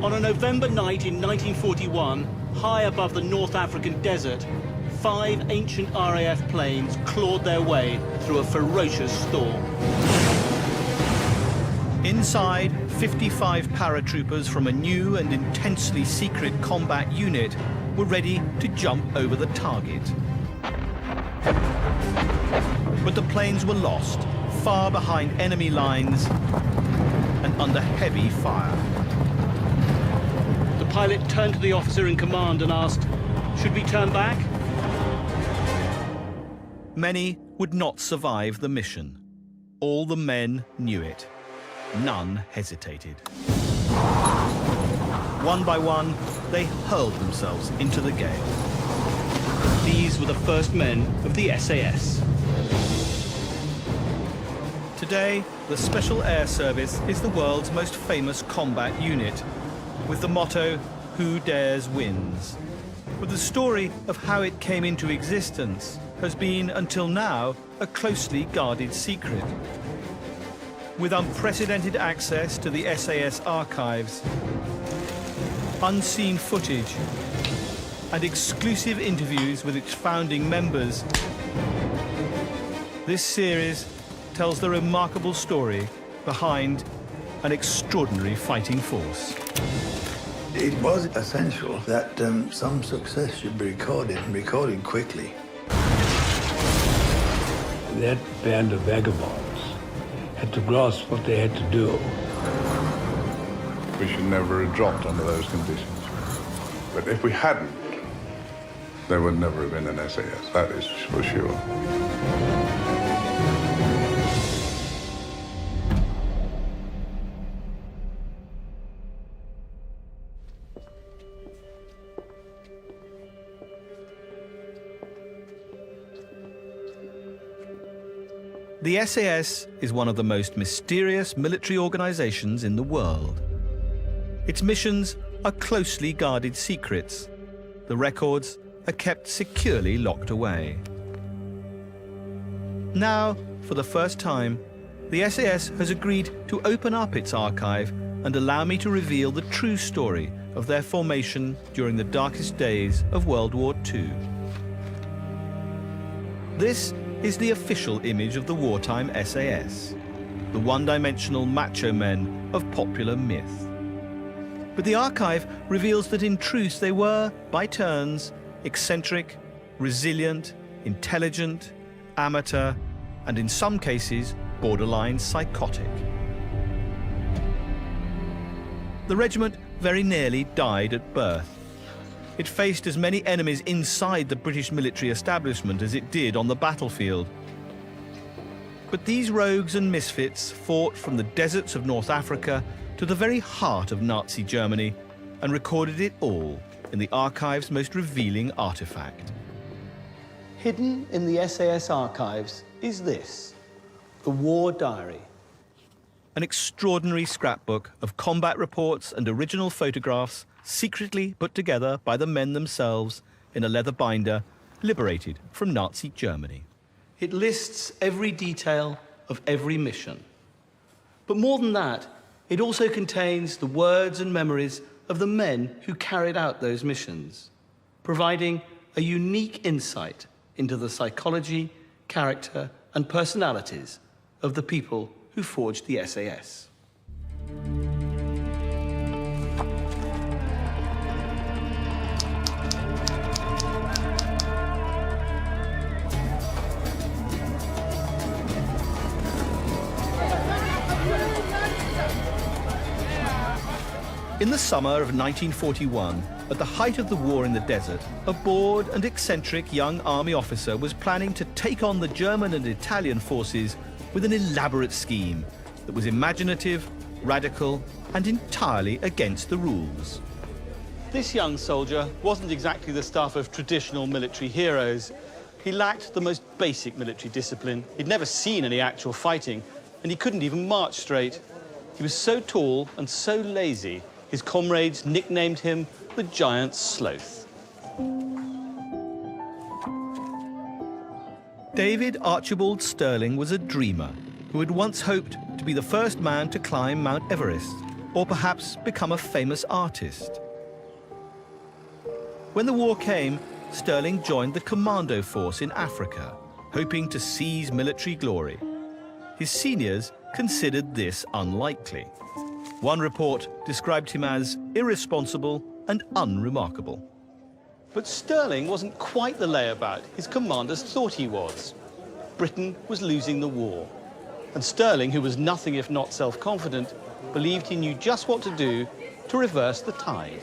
On a November night in 1941, high above the North African desert, 5 ancient RAF planes clawed their way through a ferocious storm. Inside, 55 paratroopers from a new and intensely secret combat unit were ready to jump over the target. But the planes were lost, far behind enemy lines and under heavy fire. The pilot turned to the officer in command and asked, "Should we turn back?" Many would not survive the mission. All the men knew it. None hesitated. One by one, they hurled themselves into the gale. These were the first men of the SAS. Today, the Special Air Service is the world's most famous combat unit, with the motto, "Who dares wins." But the story of how it came into existence has been, until now, a closely guarded secret. With unprecedented access to the SAS archives, unseen footage, and exclusive interviews with its founding members, this series tells the remarkable story behind an extraordinary fighting force. It was essential that some success should be recorded, and recorded quickly. That band of vagabonds had to grasp what they had to do. We should never have dropped under those conditions. But if we hadn't, there would never have been an SAS, that is for sure. The SAS is one of the most mysterious military organizations in the world. Its missions are closely guarded secrets. The records are kept securely locked away. Now, for the first time, the SAS has agreed to open up its archive and allow me to reveal the true story of their formation during the darkest days of World War II. This is the official image of the wartime SAS, the one-dimensional macho men of popular myth. But the archive reveals that in truth they were, by turns, eccentric, resilient, intelligent, amateur, and in some cases, borderline psychotic. The regiment very nearly died at birth. It faced as many enemies inside the British military establishment as it did on the battlefield. But these rogues and misfits fought from the deserts of North Africa to the very heart of Nazi Germany and recorded it all in the archive's most revealing artifact. Hidden in the SAS archives is this, the War Diary. An extraordinary scrapbook of combat reports and original photographs secretly put together by the men themselves in a leather binder, liberated from Nazi Germany. It lists every detail of every mission. But more than that, it also contains the words and memories of the men who carried out those missions, providing a unique insight into the psychology, character, and personalities of the people who forged the SAS. In the summer of 1941, at the height of the war in the desert, a bored and eccentric young army officer was planning to take on the German and Italian forces with an elaborate scheme that was imaginative, radical, and entirely against the rules. This young soldier wasn't exactly the stuff of traditional military heroes. He lacked the most basic military discipline. He'd never seen any actual fighting, and he couldn't even march straight. He was so tall and so lazy, his comrades nicknamed him the Giant Sloth. David Archibald Sterling was a dreamer who had once hoped to be the first man to climb Mount Everest. or perhaps become a famous artist. When the war came, Stirling joined the commando force in Africa, hoping to seize military glory. His seniors considered this unlikely. One report described him as irresponsible and unremarkable. But Stirling wasn't quite the layabout his commanders thought he was. Britain was losing the war. And Stirling, who was nothing if not self-confident, believed he knew just what to do to reverse the tide.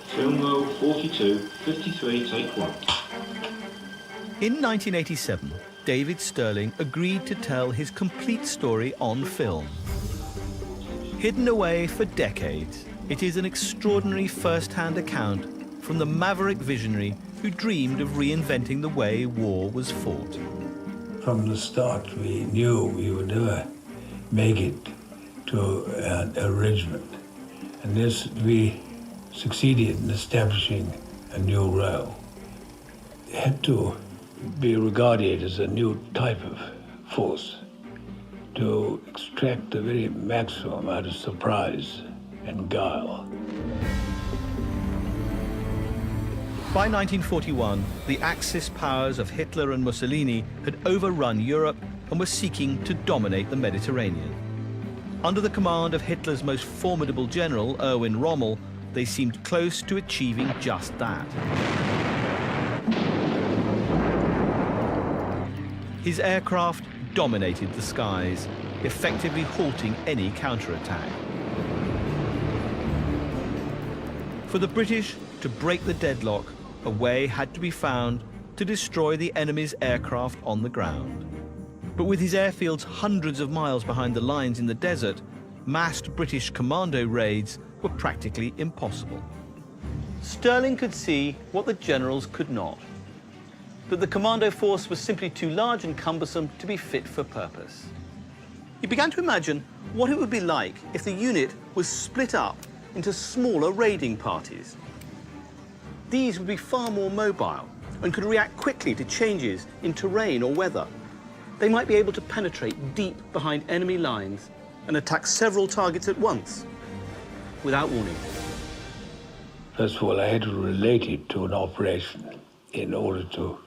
Film roll 42, 53, take one. In 1987, David Stirling agreed to tell his complete story on film. Hidden away for decades, it is an extraordinary first-hand account from the maverick visionary who dreamed of reinventing the way war was fought. From the start, we knew we would never make it to a regiment. And this, we succeeded in establishing a new role. It had to be regarded as a new type of force to extract the very maximum out of surprise and guile. By 1941, the Axis powers of Hitler and Mussolini had overrun Europe and were seeking to dominate the Mediterranean. Under the command of Hitler's most formidable general, Erwin Rommel, they seemed close to achieving just that. His aircraft dominated the skies, effectively halting any counterattack. For the British to break the deadlock, a way had to be found to destroy the enemy's aircraft on the ground. But with his airfields hundreds of miles behind the lines in the desert, massed British commando raids were practically impossible. Stirling could see what the generals could not. That the commando force was simply too large and cumbersome to be fit for purpose. He began to imagine what it would be like if the unit was split up into smaller raiding parties. These would be far more mobile and could react quickly to changes in terrain or weather. They might be able to penetrate deep behind enemy lines and attack several targets at once, without warning. First of all, I had to relate it to an operation in order to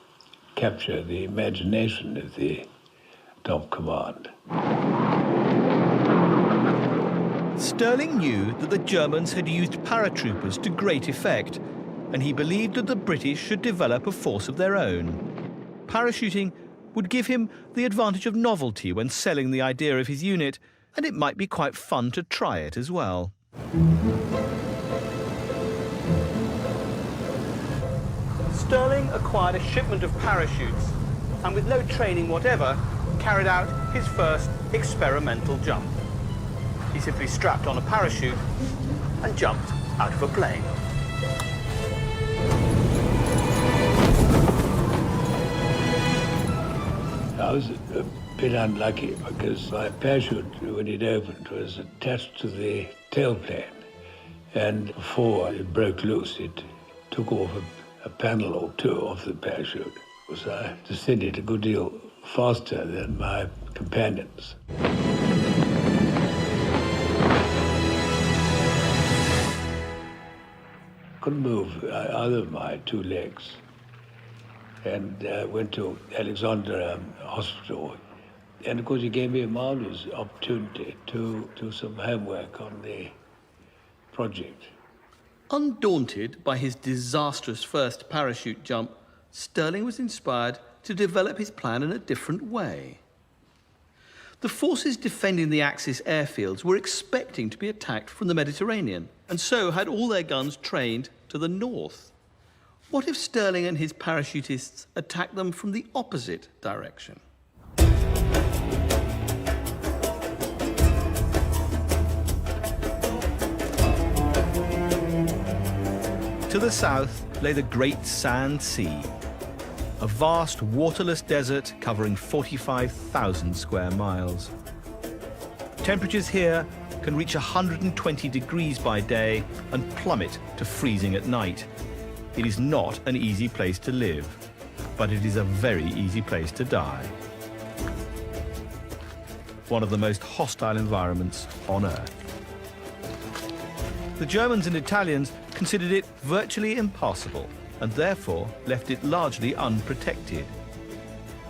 capture the imagination of the top command. Stirling knew that the Germans had used paratroopers to great effect, and he believed that the British should develop a force of their own. Parachuting would give him the advantage of novelty when selling the idea of his unit, and it might be quite fun to try it as well. Stirling acquired a shipment of parachutes and with no training whatever, carried out his first experimental jump. He simply strapped on a parachute and jumped out of a plane. I was a bit unlucky because my parachute, when it opened, was attached to the tailplane. And before it broke loose, it took off a panel or two of the parachute. So I descended a good deal faster than my companions. Couldn't move either of my two legs, and went to Alexandra Hospital. And of course, he gave me a marvelous opportunity to do some homework on the project. Undaunted by his disastrous first parachute jump, Stirling was inspired to develop his plan in a different way. The forces defending the Axis airfields were expecting to be attacked from the Mediterranean, and so had all their guns trained to the north. What if Stirling and his parachutists attacked them from the opposite direction? To the south lay the Great Sand Sea, a vast waterless desert covering 45,000 square miles. Temperatures here can reach 120 degrees by day and plummet to freezing at night. It is not an easy place to live. but it is a very easy place to die. One of the most hostile environments on Earth. The Germans and Italians considered it virtually impassable and therefore left it largely unprotected.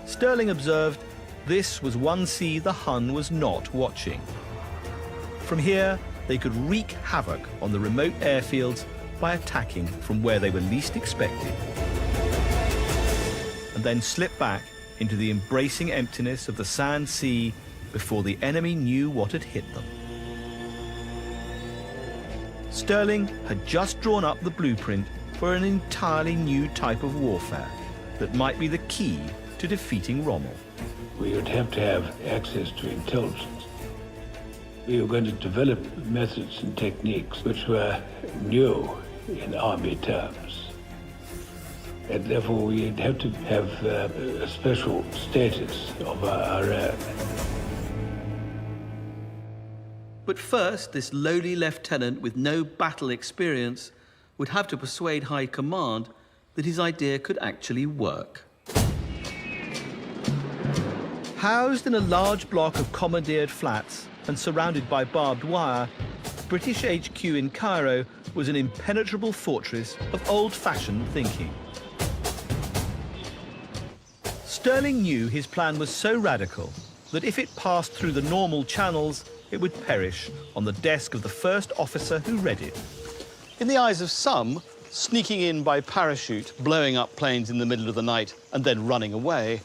Stirling observed this was one sea the Hun was not watching. From here, they could wreak havoc on the remote airfields by attacking from where they were least expected, and then slip back into the embracing emptiness of the sand sea before the enemy knew what had hit them. Stirling had just drawn up the blueprint for an entirely new type of warfare that might be the key to defeating Rommel. We would have to have access to intelligence. We were going to develop methods and techniques which were new in army terms. And therefore we'd have to have a special status of our own. But first, this lowly lieutenant with no battle experience would have to persuade High Command that his idea could actually work. Housed in a large block of commandeered flats and surrounded by barbed wire, British HQ in Cairo was an impenetrable fortress of old-fashioned thinking. Stirling knew his plan was so radical that if it passed through the normal channels, it would perish on the desk of the first officer who read it. In the eyes of some, sneaking in by parachute, blowing up planes in the middle of the night and then running away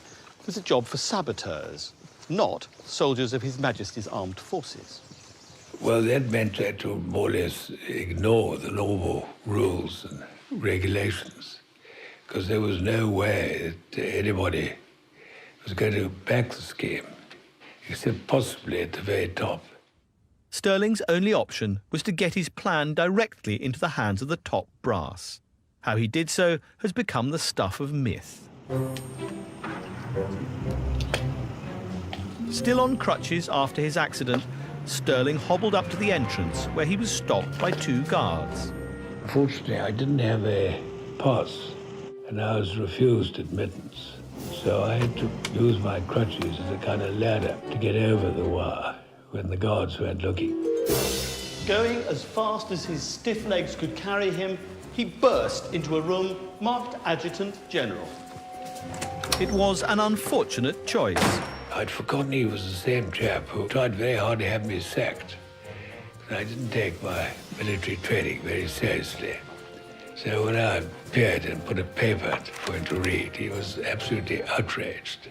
was a job for saboteurs, not soldiers of His Majesty's Armed Forces. Well, that meant that to more or less ignore the normal rules and regulations, because there was no way that anybody was going to back the scheme, except possibly at the very top. Stirling's only option was to get his plan directly into the hands of the top brass. How he did so has become the stuff of myth. Still on crutches after his accident, Stirling hobbled up to the entrance where he was stopped by 2 guards. Unfortunately, I didn't have a pass, and I was refused admittance. So I had to use my crutches as a kind of ladder to get over the wire when the guards weren't looking. Going as fast as his stiff legs could carry him, he burst into a room marked Adjutant General. It was an unfortunate choice. I'd forgotten he was the same chap who tried very hard to have me sacked. And I didn't take my military training very seriously. So when I appeared and put a paper for him to read, he was absolutely outraged.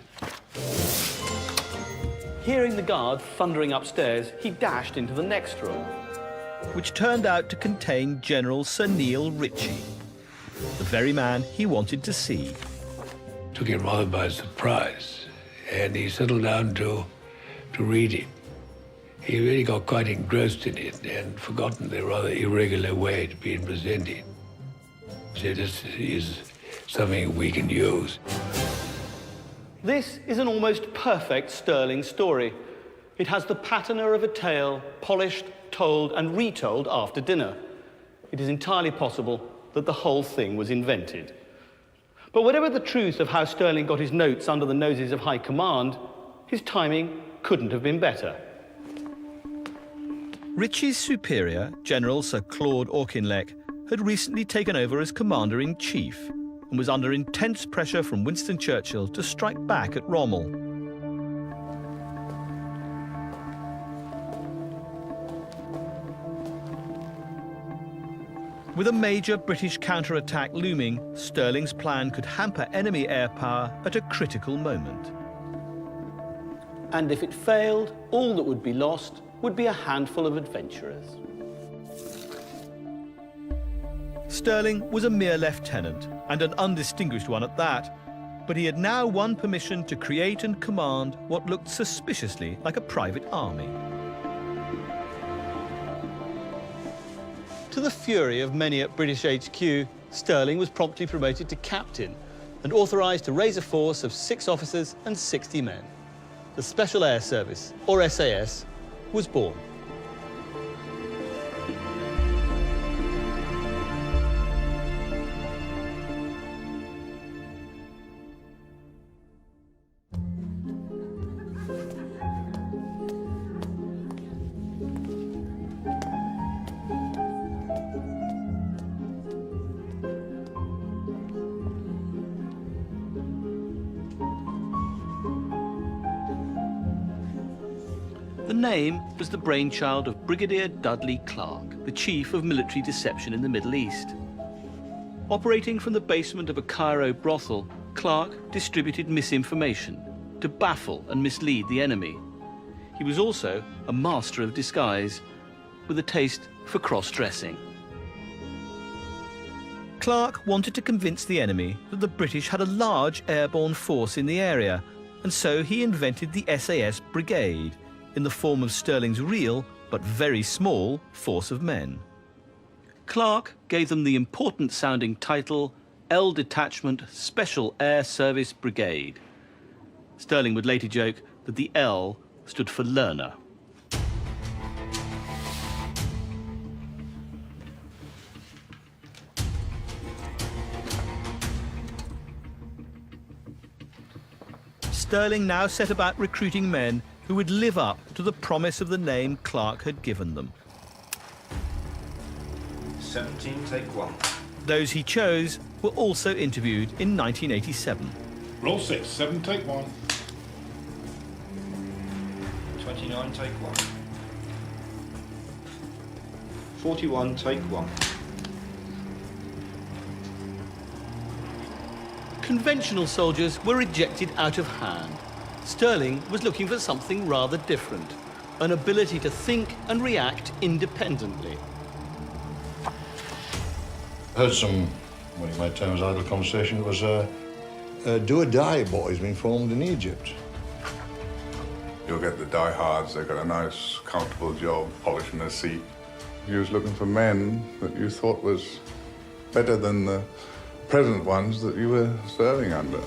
Hearing the guard thundering upstairs, he dashed into the next room. Which turned out to contain General Sir Neil Ritchie, the very man he wanted to see. Took him rather by surprise, and he settled down to read it. He really got quite engrossed in it and forgotten the rather irregular way it had been presented. So this is something we can use. This is an almost perfect Stirling story. It has the patina of a tale, polished, told and retold after dinner. It is entirely possible that the whole thing was invented. But whatever the truth of how Stirling got his notes under the noses of High Command, his timing couldn't have been better. Ritchie's superior, General Sir Claude Auchinleck, had recently taken over as Commander-in-Chief and was under intense pressure from Winston Churchill to strike back at Rommel. With a major British counterattack looming, Stirling's plan could hamper enemy air power at a critical moment. And if it failed, all that would be lost would be a handful of adventurers. Stirling was a mere lieutenant, and an undistinguished one at that, but he had now won permission to create and command what looked suspiciously like a private army. To the fury of many at British HQ, Stirling was promptly promoted to captain and authorised to raise a force of 6 officers and 60 men. The Special Air Service, or SAS, was born. name was the brainchild of Brigadier Dudley Clark, the chief of military deception in the Middle East. Operating from the basement of a Cairo brothel, Clark distributed misinformation to baffle and mislead the enemy. He was also a master of disguise, with a taste for cross-dressing. Clark wanted to convince the enemy that the British had a large airborne force in the area, and so he invented the SAS Brigade, in the form of Sterling's real, but very small, force of men. Clark gave them the important-sounding title L Detachment Special Air Service Brigade. Sterling would later joke that the L stood for learner. Sterling now set about recruiting men who would live up to the promise of the name Clark had given them. 17, take 1. Those he chose were also interviewed in 1987. Roll 6, 7, take 1. 29, take 1. 41, take 1. Conventional soldiers were rejected out of hand. Sterling was looking for something rather different, an ability to think and react independently. I heard some, what you might term as idle conversation. It was Do or Die boys been formed in Egypt. You'll get the diehards, they've got a nice, comfortable job, polishing their seat. You was looking for men that you thought was better than the present ones that you were serving under.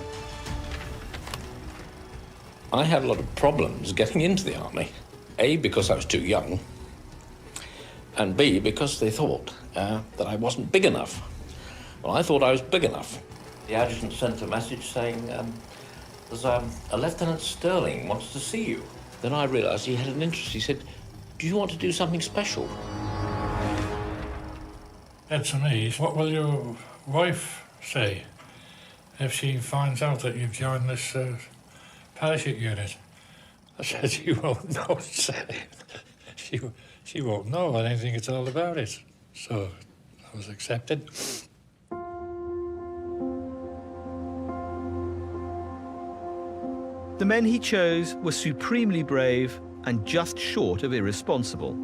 I had a lot of problems getting into the army. A, because I was too young, and B, because they thought that I wasn't big enough. Well, I thought I was big enough. The adjutant sent a message saying, there's a Lieutenant Sterling wants to see you. Then I realized he had an interest. He said, do you want to do something special? Said to me, what will your wife say if she finds out that you've joined this parachute unit? I said, she won't know, she won't know anything at all about it. So I was accepted. The men he chose were supremely brave and just short of irresponsible.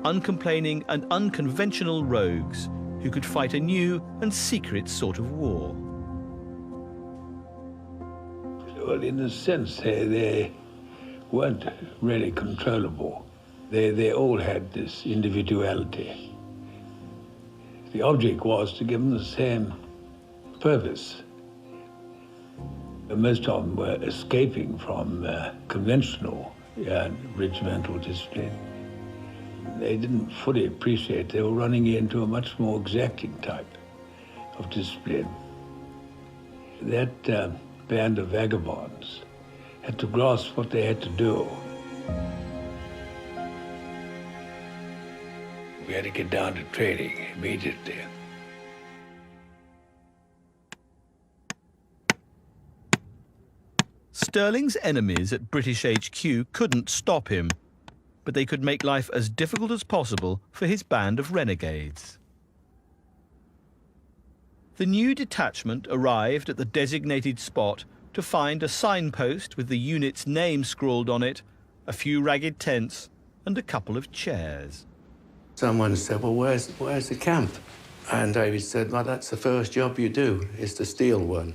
Uncomplaining and unconventional rogues who could fight a new and secret sort of war. Well, in a sense, they weren't really controllable. They all had this individuality. The object was to give them the same purpose. Most of them were escaping from conventional regimental discipline. They didn't fully appreciate they were running into a much more exacting type of discipline. That band of vagabonds had to grasp what they had to do. We had to get down to training immediately. Sterling's enemies at British HQ couldn't stop him, but they could make life as difficult as possible for his band of renegades. The new detachment arrived at the designated spot to find a signpost with the unit's name scrawled on it, a few ragged tents, and a couple of chairs. Someone said, well, where's the camp? And David said, well, that's the first job you do, is to steal one.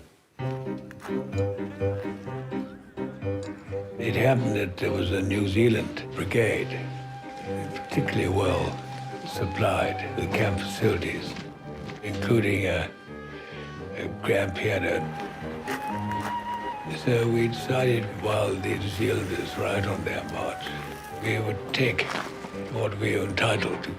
It happened that there was a New Zealand brigade, particularly well supplied with camp facilities, including a grand piano. So we decided while the New Zealanders were out on their march, we would take what we were entitled to.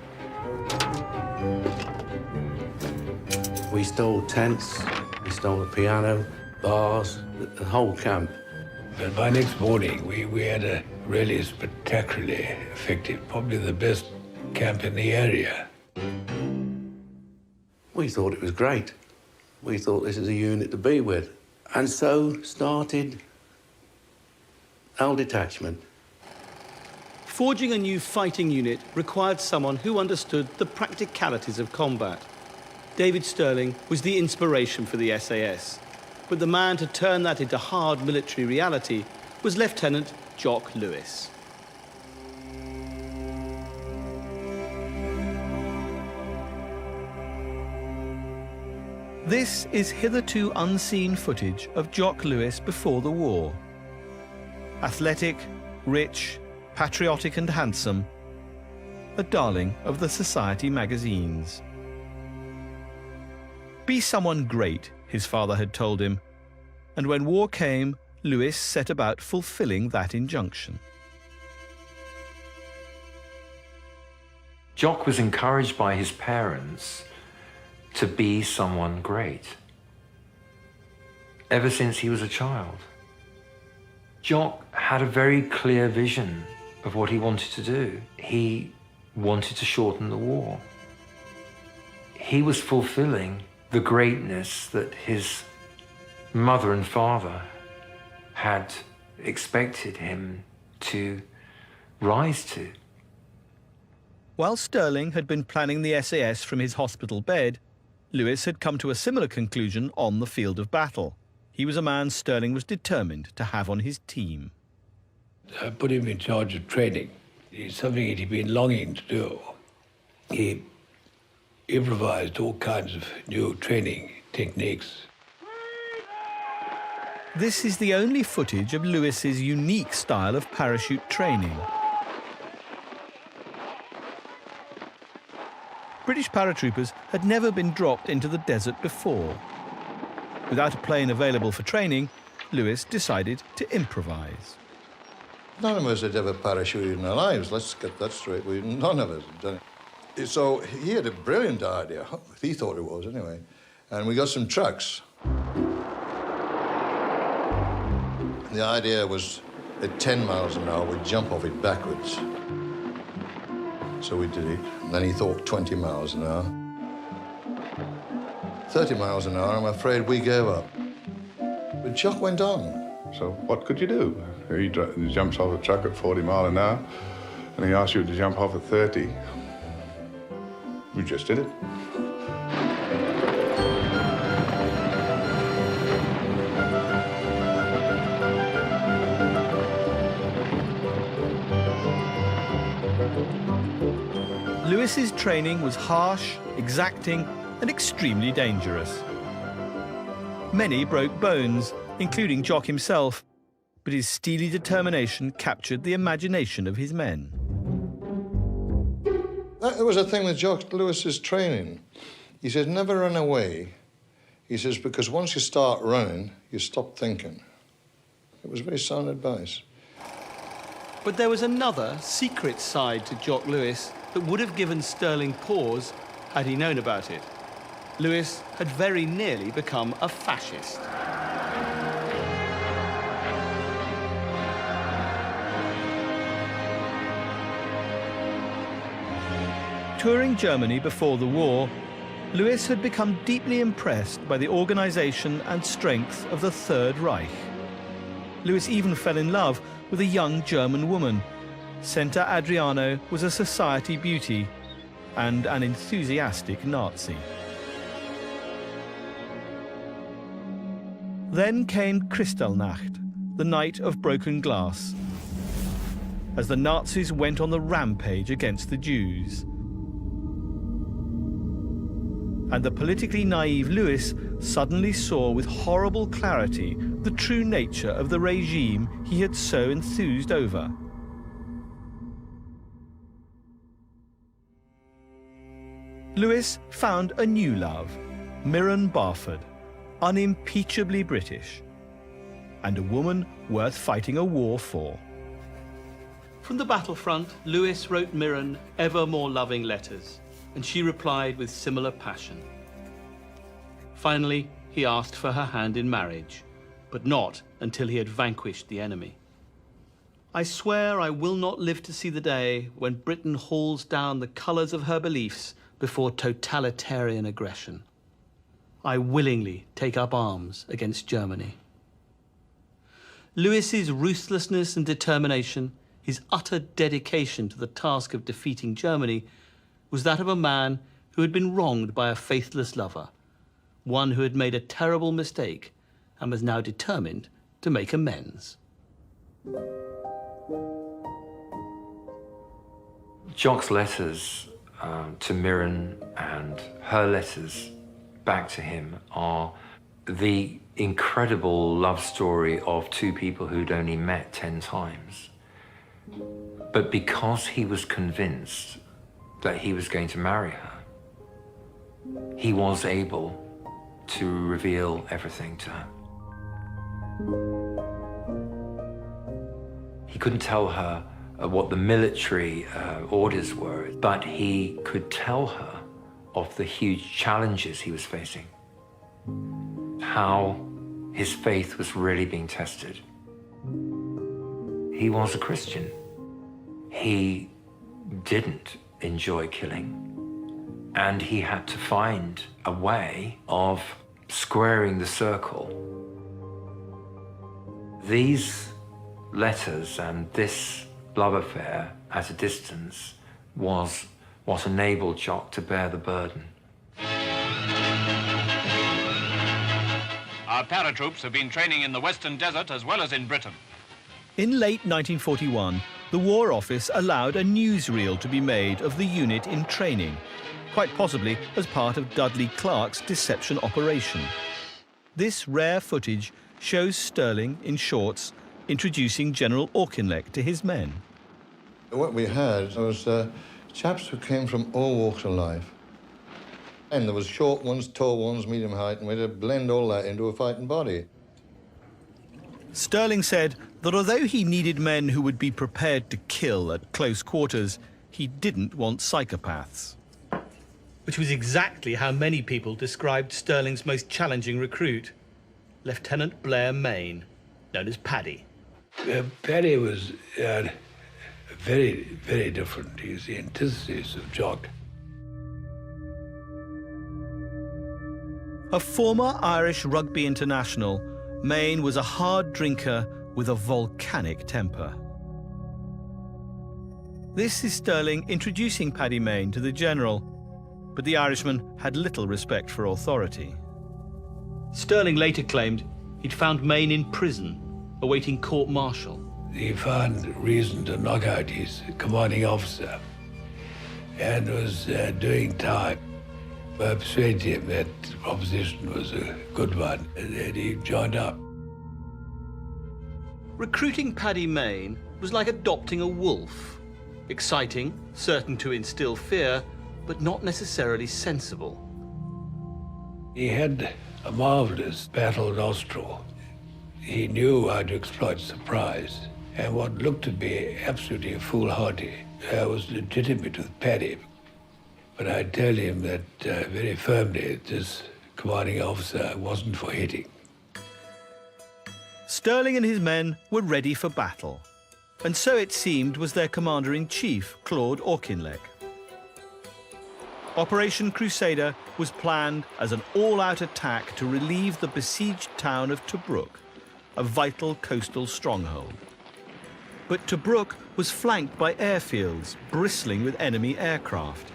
We stole tents, we stole a piano, bars, the whole camp. But by next morning, we had a really spectacularly effective, probably the best camp in the area. We thought it was great. We thought this is a unit to be with. And so started our detachment. Forging a new fighting unit required someone who understood the practicalities of combat. David Stirling was the inspiration for the SAS, but the man to turn that into hard military reality was Lieutenant Jock Lewis. This is hitherto unseen footage of Jock Lewis before the war. Athletic, rich, patriotic and handsome, a darling of the society magazines. Be someone great, his father had told him, and when war came, Lewis set about fulfilling that injunction. Jock was encouraged by his parents to be someone great ever since he was a child. Jock had a very clear vision of what he wanted to do. He wanted to shorten the war. He was fulfilling the greatness that his mother and father had expected him to rise to. While Stirling had been planning the SAS from his hospital bed, Lewis had come to a similar conclusion on the field of battle. He was a man Stirling was determined to have on his team. I put him in charge of training. It's something that he'd been longing to do. He improvised all kinds of new training techniques. This is the only footage of Lewis's unique style of parachute training. British paratroopers had never been dropped into the desert before. Without a plane available for training, Lewis decided to improvise. None of us had ever parachuted in our lives. Let's get that straight. None of us had done it. So he had a brilliant idea. He thought it was, anyway. And we got some trucks. The idea was at 10 miles an hour, we'd jump off it backwards. So we did it. And then he thought 20 miles an hour. 30 miles an hour, I'm afraid we gave up. But Jock went on. So what could you do? He jumps off a truck at 40 miles an hour, and he asks you to jump off at 30. We just did it. Lewis's training was harsh, exacting, and extremely dangerous. Many broke bones, including Jock himself, but his steely determination captured the imagination of his men. That was a thing with Jock Lewis's training. He says, never run away. He says, because once you start running, you stop thinking. It was very sound advice. But there was another secret side to Jock Lewis that would have given Stirling pause had he known about it. Lewis had very nearly become a fascist. Touring Germany before the war, Lewis had become deeply impressed by the organisation and strength of the Third Reich. Lewis even fell in love with a young German woman. Senta Adriano was a society beauty and an enthusiastic Nazi. Then came Kristallnacht, the night of broken glass, as the Nazis went on the rampage against the Jews. And the politically naive Lewis suddenly saw with horrible clarity the true nature of the regime he had so enthused over. Lewis found a new love, Mirren Barford, unimpeachably British, and a woman worth fighting a war for. From the battlefront, Lewis wrote Mirren ever more loving letters, and she replied with similar passion. Finally, he asked for her hand in marriage, but not until he had vanquished the enemy. I swear I will not live to see the day when Britain hauls down the colours of her beliefs before totalitarian aggression. I willingly take up arms against Germany. Lewis's ruthlessness and determination, his utter dedication to the task of defeating Germany was that of a man who had been wronged by a faithless lover, one who had made a terrible mistake and was now determined to make amends. Jock's letters to Mirren and her letters back to him are the incredible love story of two people who'd only met 10 times. But because he was convinced that he was going to marry her, he was able to reveal everything to her. He couldn't tell her what the military orders were, but he could tell her of the huge challenges he was facing, how his faith was really being tested. He was a Christian. He didn't enjoy killing, and he had to find a way of squaring the circle. These letters and this love affair at a distance was what enabled Jock to bear the burden. Our paratroops have been training in the Western Desert as well as in Britain. In late 1941, the War Office allowed a newsreel to be made of the unit in training, quite possibly as part of Dudley Clark's deception operation. This rare footage shows Stirling in shorts introducing General Auchinleck to his men. What we had was chaps who came from all walks of life. And there was short ones, tall ones, medium height, and we had to blend all that into a fighting body. Stirling said that although he needed men who would be prepared to kill at close quarters, he didn't want psychopaths. Which was exactly how many people described Stirling's most challenging recruit, Lieutenant Blair Mayne, known as Paddy. Paddy was very, very different. He's the antithesis of Jock. A former Irish rugby international, Mayne was a hard drinker with a volcanic temper. This is Stirling introducing Paddy Mayne to the General, but the Irishman had little respect for authority. Stirling later claimed he'd found Mayne in prison, awaiting court-martial. He found reason to knock out his commanding officer and was doing time. I persuaded him that the proposition was a good one, and then he joined up. Recruiting Paddy Mayne was like adopting a wolf. Exciting, certain to instill fear, but not necessarily sensible. He had a marvelous battle nostril. He knew how to exploit surprise, and what looked to be absolutely foolhardy was legitimate with Paddy. But I tell him that very firmly that this commanding officer wasn't for hitting. Stirling and his men were ready for battle, and so it seemed was their commander-in-chief, Claude Auchinleck. Operation Crusader was planned as an all-out attack to relieve the besieged town of Tobruk, a vital coastal stronghold. But Tobruk was flanked by airfields bristling with enemy aircraft.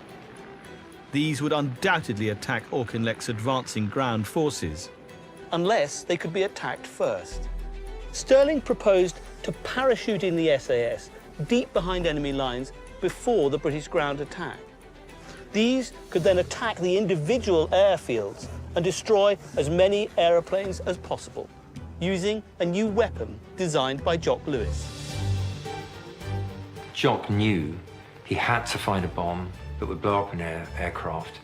These would undoubtedly attack Auchinleck's advancing ground forces. Unless they could be attacked first. Stirling proposed to parachute in the SAS deep behind enemy lines before the British ground attack. These could then attack the individual airfields and destroy as many aeroplanes as possible, using a new weapon designed by Jock Lewis. Jock knew he had to find a bomb that would blow up an aircraft,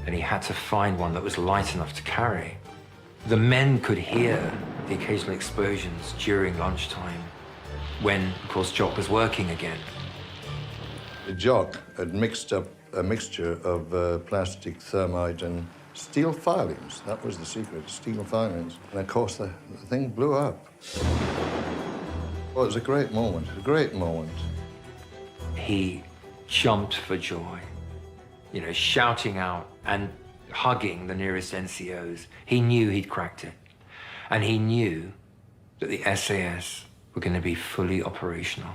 and he had to find one that was light enough to carry. The men could hear the occasional explosions during lunchtime, when, of course, Jock was working again. Jock had mixed up a mixture of plastic, thermite, and steel filings. That was the secret, steel filings. And of course, the thing blew up. Well, it was a great moment, a great moment. He jumped for joy, you know, shouting out and hugging the nearest NCOs. He knew he'd cracked it. And he knew that the SAS were going to be fully operational.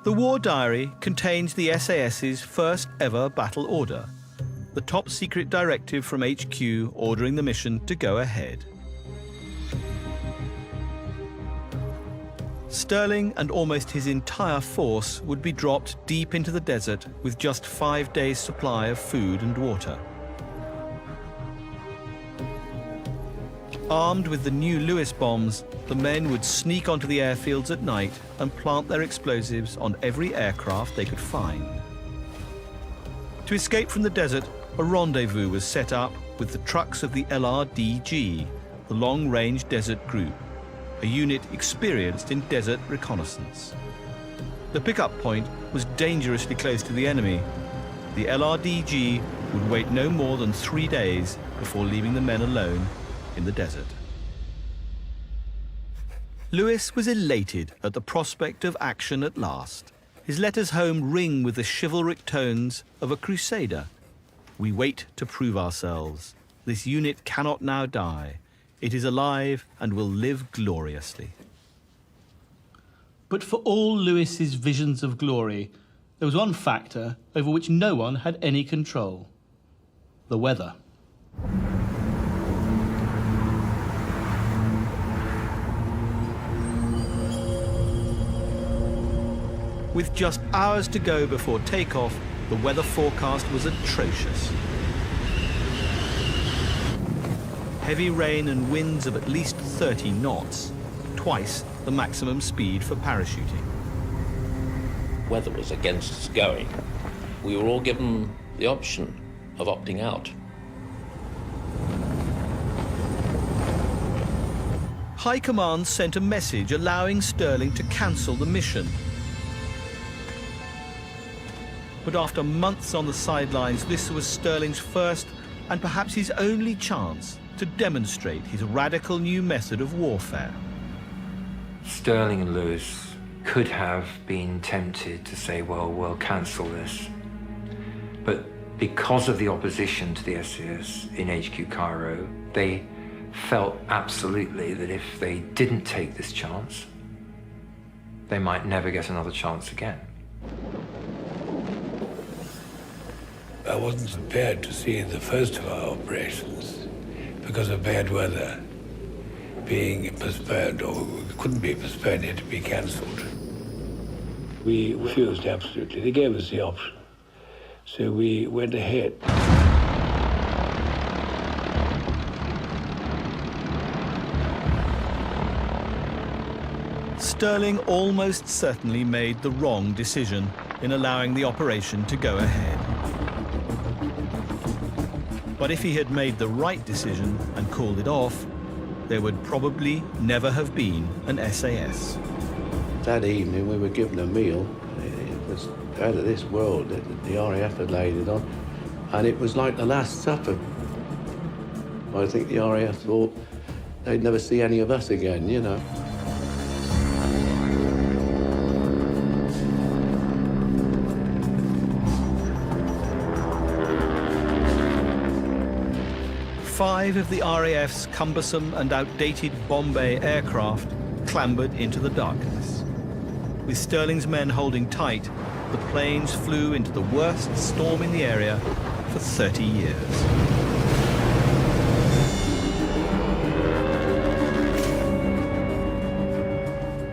The war diary contains the SAS's first ever battle order, the top secret directive from HQ ordering the mission to go ahead. Stirling and almost his entire force would be dropped deep into the desert with just 5 days' supply of food and water. Armed with the new Lewis bombs, the men would sneak onto the airfields at night and plant their explosives on every aircraft they could find. To escape from the desert, a rendezvous was set up with the trucks of the LRDG, the Long Range Desert Group, a unit experienced in desert reconnaissance. The pickup point was dangerously close to the enemy. The LRDG would wait no more than 3 days before leaving the men alone in the desert. Lewis was elated at the prospect of action at last. His letters home ring with the chivalric tones of a crusader. We wait to prove ourselves. This unit cannot now die. It is alive and will live gloriously. But for all Lewis's visions of glory, there was one factor over which no one had any control: the weather. With just hours to go before takeoff, the weather forecast was atrocious. Heavy rain and winds of at least 30 knots, twice the maximum speed for parachuting. Weather was against us going. We were all given the option of opting out. High Command sent a message allowing Stirling to cancel the mission. But after months on the sidelines, this was Stirling's first and perhaps his only chance to demonstrate his radical new method of warfare. Stirling and Lewis could have been tempted to say, well, we'll cancel this. But because of the opposition to the SAS in HQ Cairo, they felt absolutely that if they didn't take this chance, they might never get another chance again. I wasn't prepared to see the first of our operations because of bad weather being postponed, or couldn't be postponed, it had to be cancelled. We refused absolutely. They gave us the option. So we went ahead. Stirling almost certainly made the wrong decision in allowing the operation to go ahead. But if he had made the right decision and called it off, there would probably never have been an SAS. That evening we were given a meal. It was out of this world that the RAF had laid it on. And it was like the Last Supper. I think the RAF thought they'd never see any of us again, you know. Five of the RAF's cumbersome and outdated Bombay aircraft clambered into the darkness. With Stirling's men holding tight, the planes flew into the worst storm in the area for 30 years.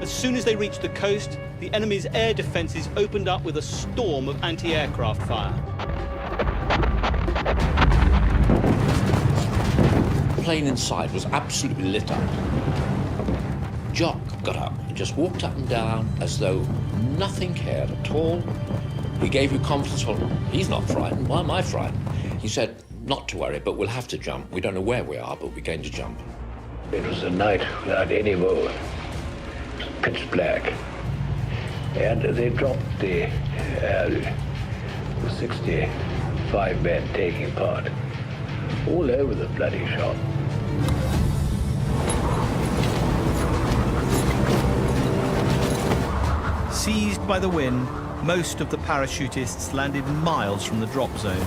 As soon as they reached the coast, the enemy's air defences opened up with a storm of anti-aircraft fire. The plane inside was absolutely lit up. Jock got up and just walked up and down as though nothing cared at all. He gave you confidence. Well, he's not frightened. Why am I frightened? He said, not to worry, but we'll have to jump. We don't know where we are, but we're going to jump. It was a night without any moon. Pitch black. And they dropped the 65 men taking part all over the bloody shop. Seized by the wind, most of the parachutists landed miles from the drop zone.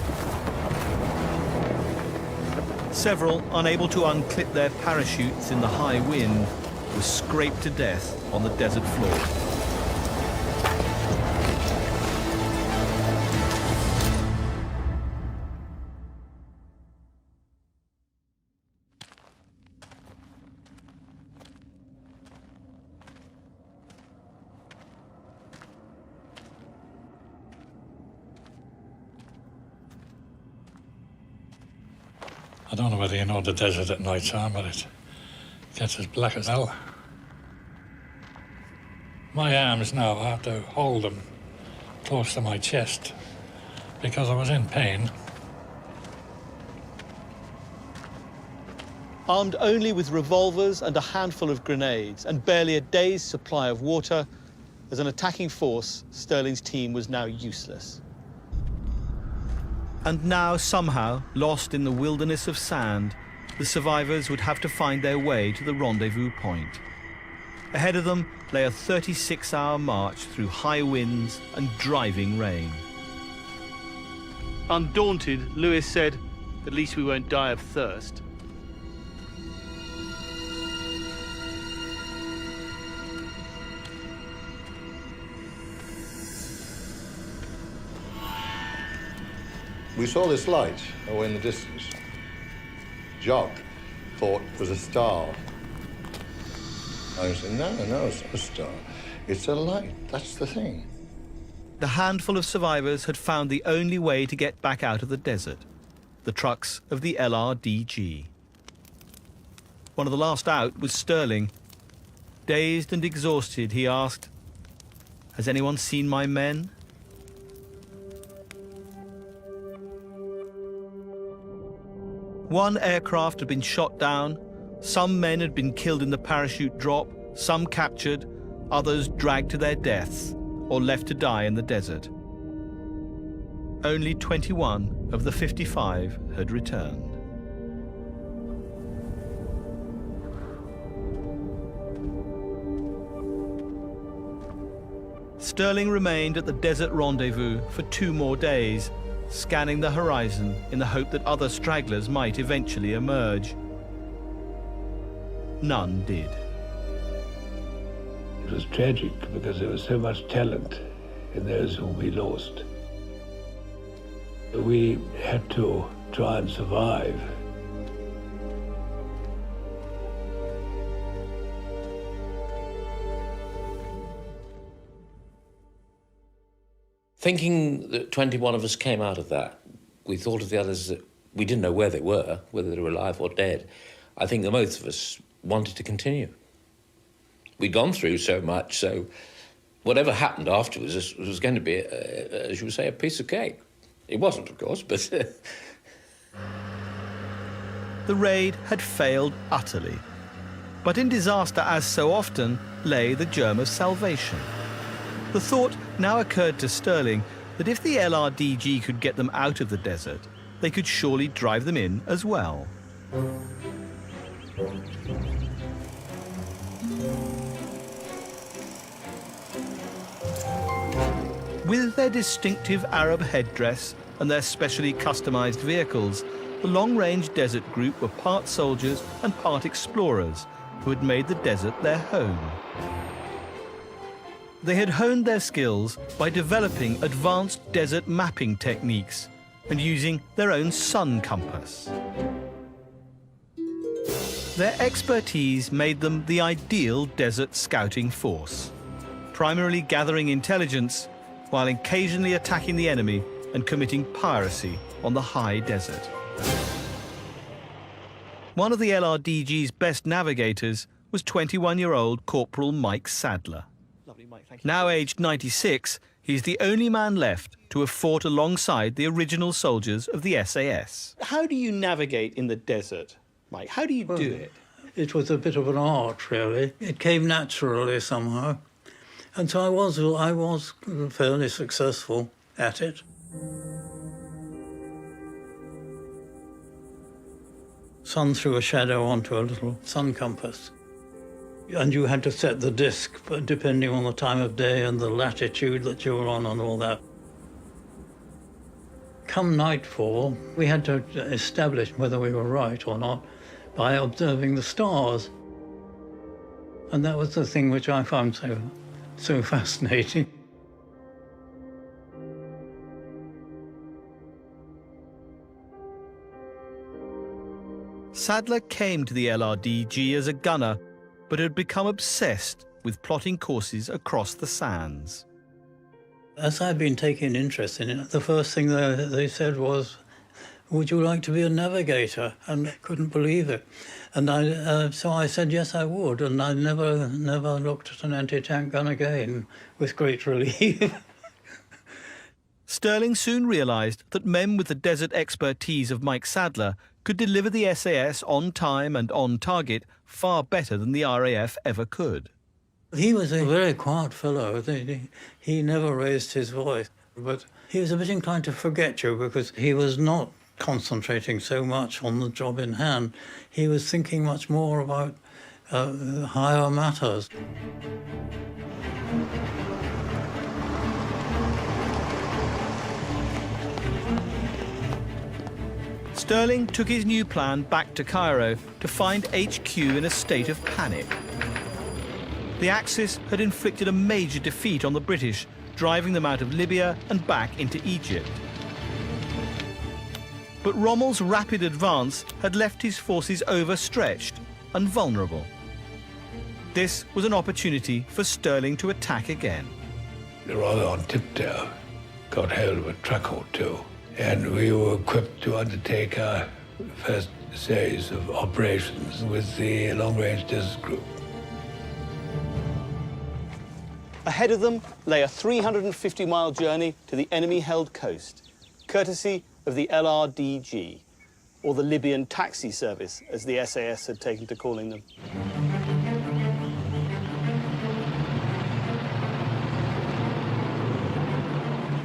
Several, unable to unclip their parachutes in the high wind, were scraped to death on the desert floor. I don't know whether you know the desert at night time, but it gets as black as hell. My arms now, I have to hold them close to my chest because I was in pain. Armed only with revolvers and a handful of grenades and barely a day's supply of water, as an attacking force, Sterling's team was now useless. And now, somehow, lost in the wilderness of sand, the survivors would have to find their way to the rendezvous point. Ahead of them lay a 36-hour march through high winds and driving rain. Undaunted, Lewis said, "At least we won't die of thirst." We saw this light away in the distance. Jock thought it was a star. I said, no, it's not a star. It's a light. That's the thing. The handful of survivors had found the only way to get back out of the desert, the trucks of the LRDG. One of the last out was Sterling. Dazed and exhausted, he asked, "Has anyone seen my men?" One aircraft had been shot down, some men had been killed in the parachute drop, some captured, others dragged to their deaths or left to die in the desert. Only 21 of the 55 had returned. Sterling remained at the desert rendezvous for 2 more days, scanning the horizon in the hope that other stragglers might eventually emerge. None did. It was tragic because there was so much talent in those whom we lost. We had to try and survive. Thinking that 21 of us came out of that, we thought of the others that we didn't know where they were, whether they were alive or dead. I think that most of us wanted to continue. We'd gone through so much, so whatever happened afterwards was going to be, as you would say, a piece of cake. It wasn't, of course, but... The raid had failed utterly. But in disaster, as so often, lay the germ of salvation. The thought now occurred to Sterling that if the LRDG could get them out of the desert, they could surely drive them in as well. With their distinctive Arab headdress and their specially customized vehicles, the long-range desert group were part soldiers and part explorers who had made the desert their home. They had honed their skills by developing advanced desert mapping techniques and using their own sun compass. Their expertise made them the ideal desert scouting force, primarily gathering intelligence while occasionally attacking the enemy and committing piracy on the high desert. One of the LRDG's best navigators was 21-year-old Corporal Mike Sadler. Now aged 96, he's the only man left to have fought alongside the original soldiers of the SAS. How do you navigate in the desert, Mike? How do you do it? It was a bit of an art, really. It came naturally somehow. And so I was fairly successful at it. Sun threw a shadow onto a little sun compass. And you had to set the disk, but depending on the time of day and the latitude that you were on and all that. Come nightfall, we had to establish whether we were right or not by observing the stars. And that was the thing which I found so fascinating. Sadler came to the LRDG as a gunner, but had become obsessed with plotting courses across the sands. As I'd been taking interest in it, the first thing they said was, "Would you like to be a navigator?" And I couldn't believe it. And so I said, yes, I would. And I never looked at an anti-tank gun again, with great relief. Stirling soon realised that men with the desert expertise of Mike Sadler could deliver the SAS on time and on target far better than the RAF ever could. He was a very quiet fellow. He never raised his voice, but he was a bit inclined to forget you because he was not concentrating so much on the job in hand. He was thinking much more about higher matters. Stirling took his new plan back to Cairo to find HQ in a state of panic. The Axis had inflicted a major defeat on the British, driving them out of Libya and back into Egypt. But Rommel's rapid advance had left his forces overstretched and vulnerable. This was an opportunity for Stirling to attack again. Rather on tiptoe, got hold of a truck or two, and we were equipped to undertake our first series of operations with the long-range desert group. Ahead of them lay a 350-mile journey to the enemy-held coast, courtesy of the LRDG, or the Libyan Taxi Service, as the SAS had taken to calling them.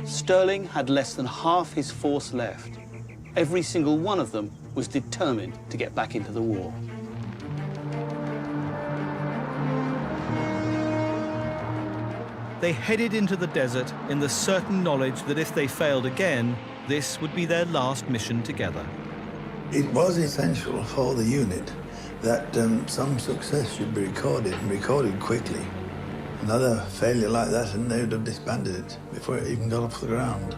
Stirling had less than half his force left. Every single one of them was determined to get back into the war. They headed into the desert in the certain knowledge that if they failed again, this would be their last mission together. It was essential for the unit that some success should be recorded, and recorded quickly. Another failure like that and they would have disbanded it before it even got off the ground.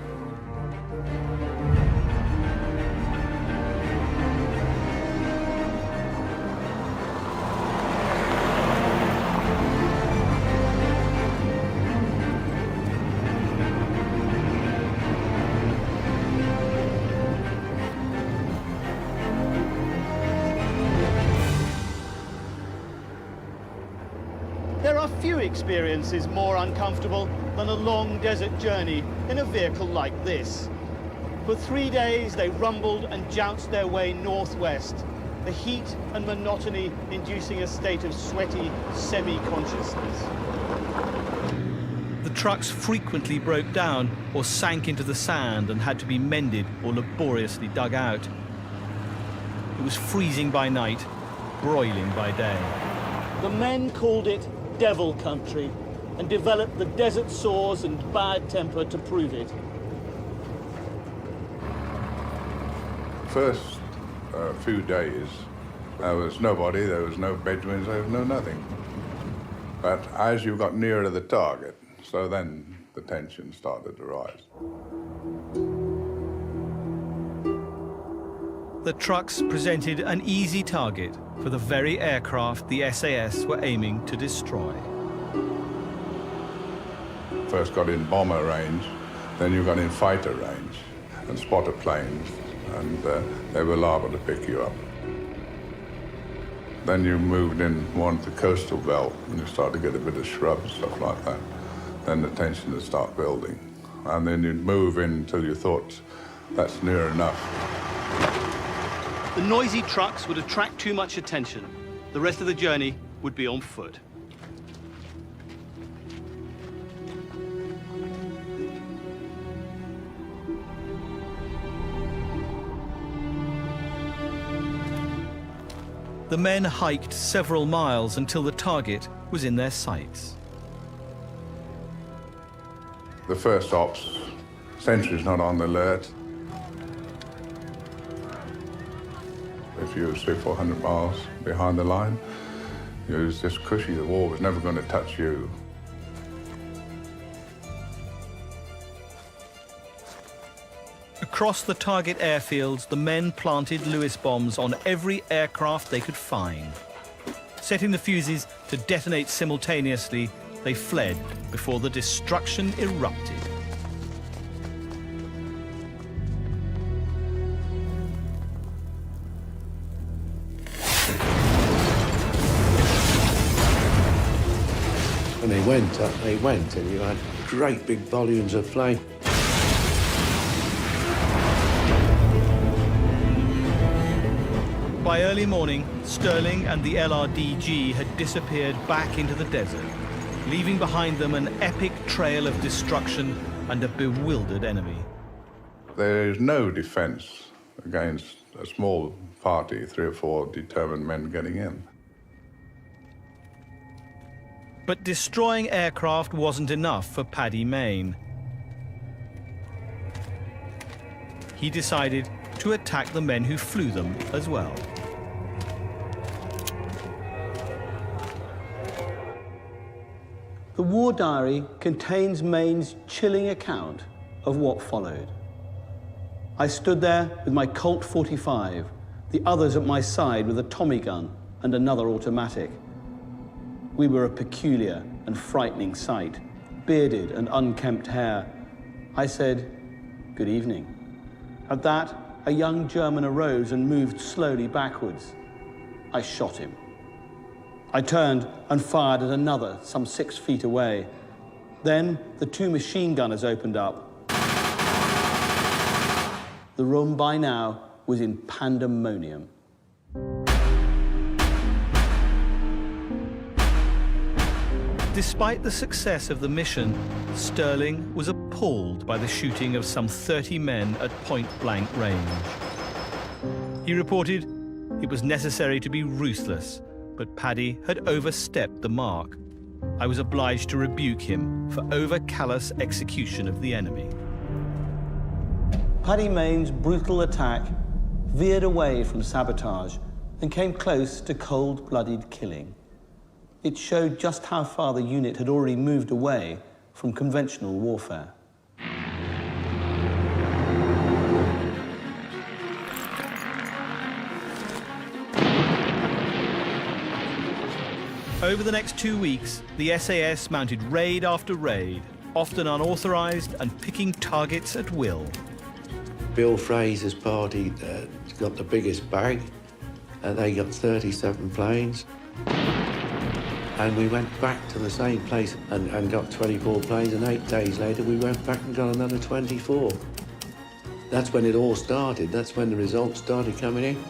There are few experiences more uncomfortable than a long desert journey in a vehicle like this. For 3 days, they rumbled and jounced their way northwest, the heat and monotony inducing a state of sweaty semi-consciousness. The trucks frequently broke down or sank into the sand and had to be mended or laboriously dug out. It was freezing by night, broiling by day. The men called it Devil Country and developed the desert sores and bad temper to prove it. First few days, there was nobody, there was no Bedouins, there was no nothing. But as you got nearer the target, so then the tension started to rise. The trucks presented an easy target for the very aircraft the SAS were aiming to destroy. First got in bomber range, then you got in fighter range and spotter planes, and they were liable to pick you up. Then you moved in more into the coastal belt and you started to get a bit of shrubs, stuff like that. Then the tension would start building. And then you'd move in until you thought that's near enough. The noisy trucks would attract too much attention. The rest of the journey would be on foot. The men hiked several miles until the target was in their sights. The first ops, sentry's not on the alert. if you were 300 or 400 miles behind the line. It was just cushy. The war was never going to touch you. Across the target airfields, the men planted Lewis bombs on every aircraft they could find. Setting the fuses to detonate simultaneously, they fled before the destruction erupted. When they went up, they went, and you had great big volumes of flame. By early morning, Sterling and the LRDG had disappeared back into the desert, leaving behind them an epic trail of destruction and a bewildered enemy. There is no defense against a small party, 3 or 4 determined men getting in. But destroying aircraft wasn't enough for Paddy Mayne. He decided to attack the men who flew them as well. The war diary contains Mayne's chilling account of what followed. I stood there with my Colt 45, the others at my side with a Tommy gun and another automatic. We were a peculiar and frightening sight, bearded and unkempt hair. I said, "Good evening." At that, a young German arose and moved slowly backwards. I shot him. I turned and fired at another some 6 feet away. Then the 2 machine gunners opened up. The room by now was in pandemonium. Despite the success of the mission, Sterling was appalled by the shooting of some 30 men at point-blank range. He reported it was necessary to be ruthless, but Paddy had overstepped the mark. I was obliged to rebuke him for over-callous execution of the enemy. Paddy Mayne's brutal attack veered away from sabotage and came close to cold-blooded killing. It showed just how far the unit had already moved away from conventional warfare. Over the next 2 weeks, the SAS mounted raid after raid, often unauthorized and picking targets at will. Bill Fraser's party got the biggest bag. They got 37 planes. And we went back to the same place and got 24 planes, and 8 days later we went back and got another 24. That's when it all started. That's when the results started coming in.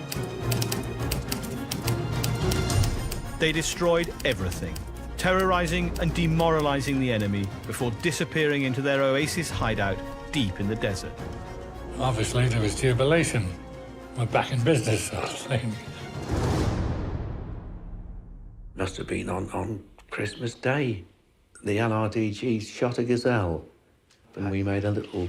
They destroyed everything, terrorizing and demoralizing the enemy before disappearing into their oasis hideout deep in the desert. Obviously, there was jubilation. We're back in business, sort of thing. Must have been on Christmas Day. The LRDG shot a gazelle, and we made a little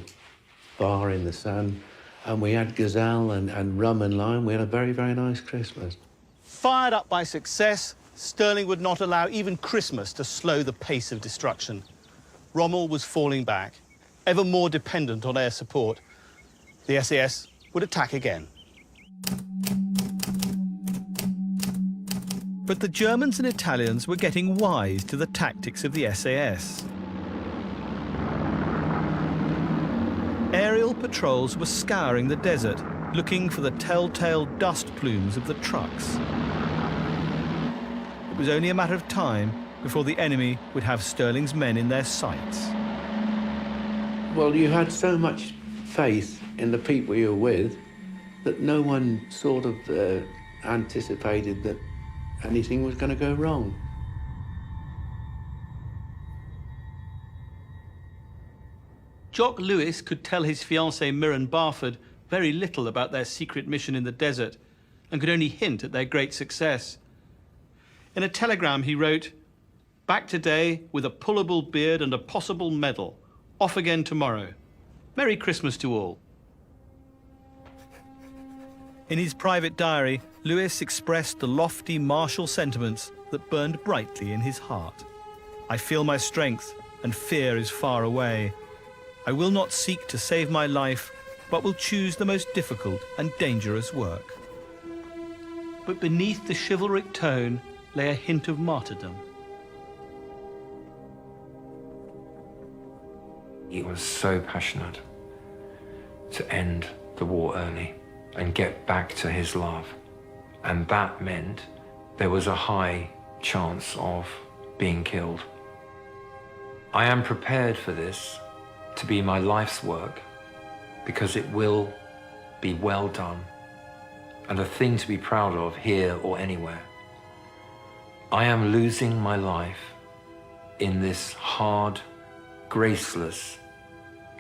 bar in the sun, and we had gazelle and rum and lime. We had a very, very nice Christmas. Fired up by success, Sterling would not allow even Christmas to slow the pace of destruction. Rommel was falling back, ever more dependent on air support. The SAS would attack again. But the Germans and Italians were getting wise to the tactics of the SAS. Aerial patrols were scouring the desert, looking for the telltale dust plumes of the trucks. It was only a matter of time before the enemy would have Sterling's men in their sights. Well, you had so much faith in the people you were with that no one sort of anticipated that anything was going to go wrong. Jock Lewis could tell his fiancée Mirren Barford very little about their secret mission in the desert and could only hint at their great success. In a telegram he wrote, "Back today with a pullable beard and a possible medal. Off again tomorrow. Merry Christmas to all." In his private diary, Lewis expressed the lofty martial sentiments that burned brightly in his heart. I feel my strength, and fear is far away. I will not seek to save my life, but will choose the most difficult and dangerous work. But beneath the chivalric tone lay a hint of martyrdom. He was so passionate to end the war early and get back to his love. And that meant there was a high chance of being killed. I am prepared for this to be my life's work because it will be well done and a thing to be proud of here or anywhere. I am losing my life in this hard, graceless,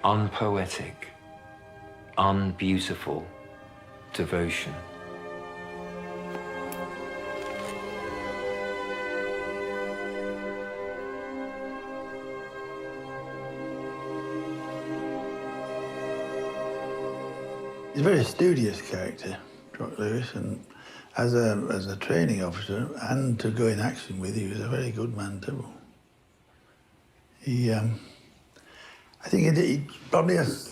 unpoetic, unbeautiful devotion. He's a very studious character, Jock Lewis, and as a training officer and to go in action with, he was a very good man too. I think he probably has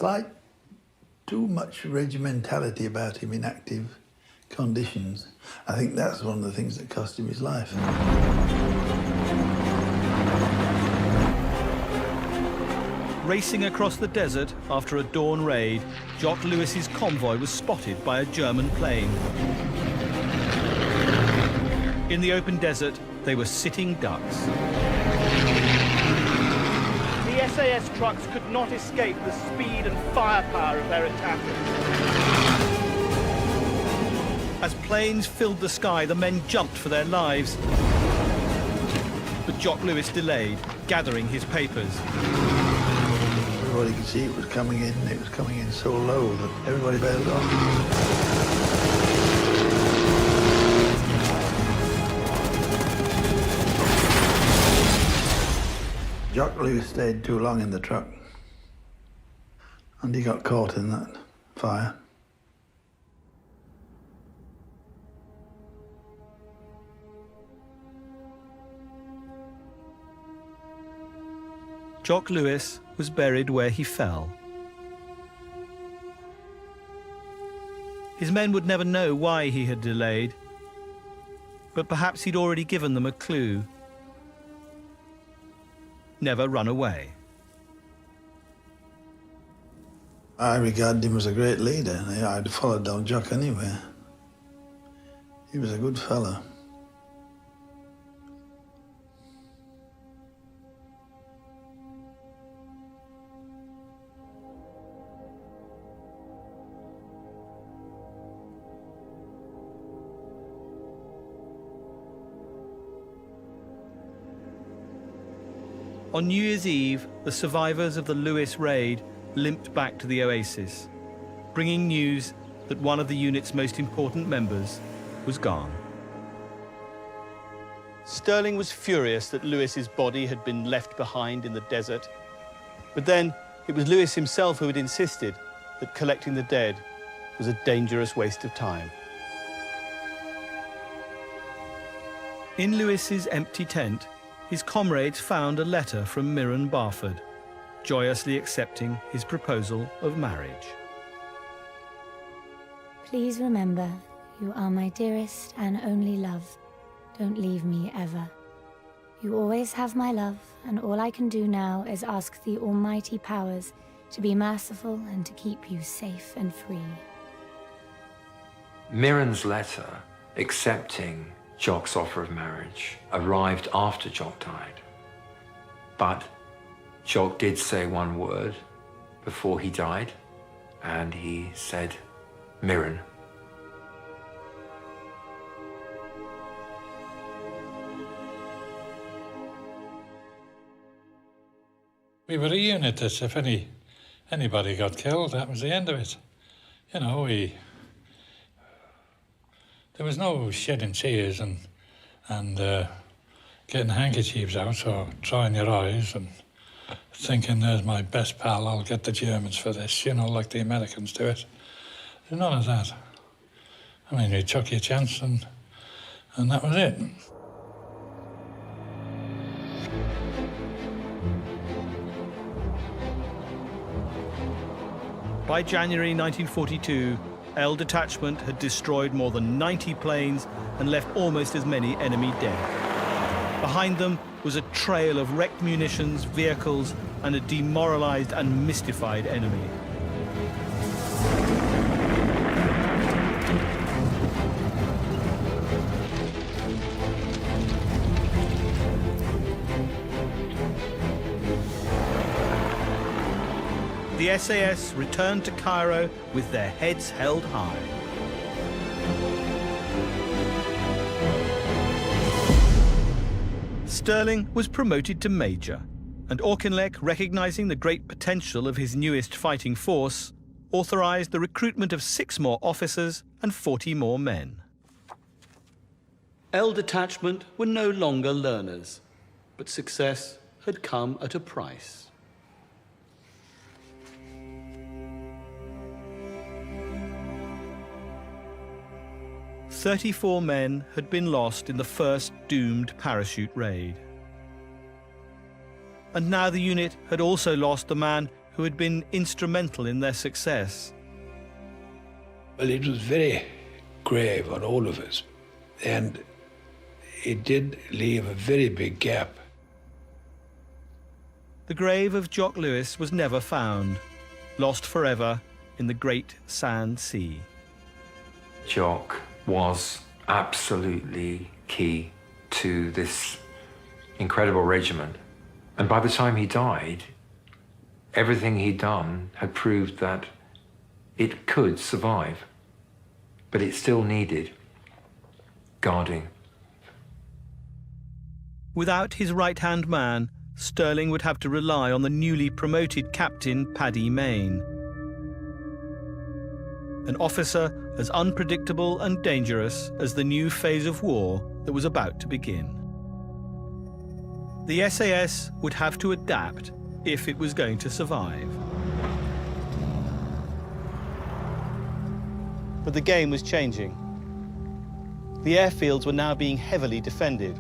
too much regimentality about him in active conditions. I think that's one of the things that cost him his life. Racing across the desert after a dawn raid, Jock Lewis's convoy was spotted by a German plane. In the open desert, they were sitting ducks. The SAS trucks could not escape the speed and firepower of their attackers. As planes filled the sky, the men jumped for their lives. But Jock Lewis delayed, gathering his papers. Everybody could see it was coming in, and it was coming in so low that everybody bailed off. Jock Lewis stayed too long in the truck, and he got caught in that fire. Jock Lewis was buried where he fell. His men would never know why he had delayed, but perhaps he'd already given them a clue. Never run away. I regarded him as a great leader. I'd followed down Jock anywhere. He was a good fellow. On New Year's Eve, the survivors of the Lewis raid limped back to the oasis, bringing news that one of the unit's most important members was gone. Sterling was furious that Lewis's body had been left behind in the desert. But then it was Lewis himself who had insisted that collecting the dead was a dangerous waste of time. In Lewis's empty tent, his comrades found a letter from Mirren Barford, joyously accepting his proposal of marriage. Please remember, you are my dearest and only love. Don't leave me ever. You always have my love, and all I can do now is ask the almighty powers to be merciful and to keep you safe and free. Mirren's letter accepting Jock's offer of marriage arrived after Jock died. But Jock did say one word before he died, and he said, Mirren. We were a unit that if anybody got killed, that was the end of it. You know, there was no shedding tears and getting handkerchiefs out or drying your eyes and thinking, there's my best pal, I'll get the Germans for this, you know, like the Americans do it. There's none of that. I mean, you took your chance and that was it. By January 1942, L Detachment had destroyed more than 90 planes and left almost as many enemy dead. Behind them was a trail of wrecked munitions, vehicles, and a demoralized and mystified enemy. The SAS returned to Cairo with their heads held high. Sterling was promoted to major, and Auchinleck, recognizing the great potential of his newest fighting force, authorized the recruitment of 6 more officers and 40 more men. L Detachment were no longer learners, but success had come at a price. "34 men had been lost in the first doomed parachute raid. And now the unit had also lost the man who had been instrumental in their success. Well, it was very grave on all of us, and it did leave a very big gap. The grave of Jock Lewis was never found, lost forever in the great sand sea. Jock was absolutely key to this incredible regiment. And by the time he died, everything he'd done had proved that it could survive, but it still needed guarding. Without his right-hand man, Sterling would have to rely on the newly promoted Captain Paddy Mayne, an officer as unpredictable and dangerous as the new phase of war that was about to begin. The SAS would have to adapt if it was going to survive. But the game was changing. The airfields were now being heavily defended,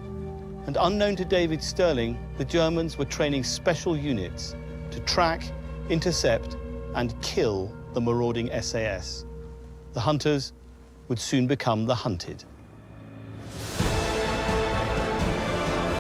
and unknown to David Sterling, the Germans were training special units to track, intercept, and kill the marauding SAS. The hunters would soon become the hunted.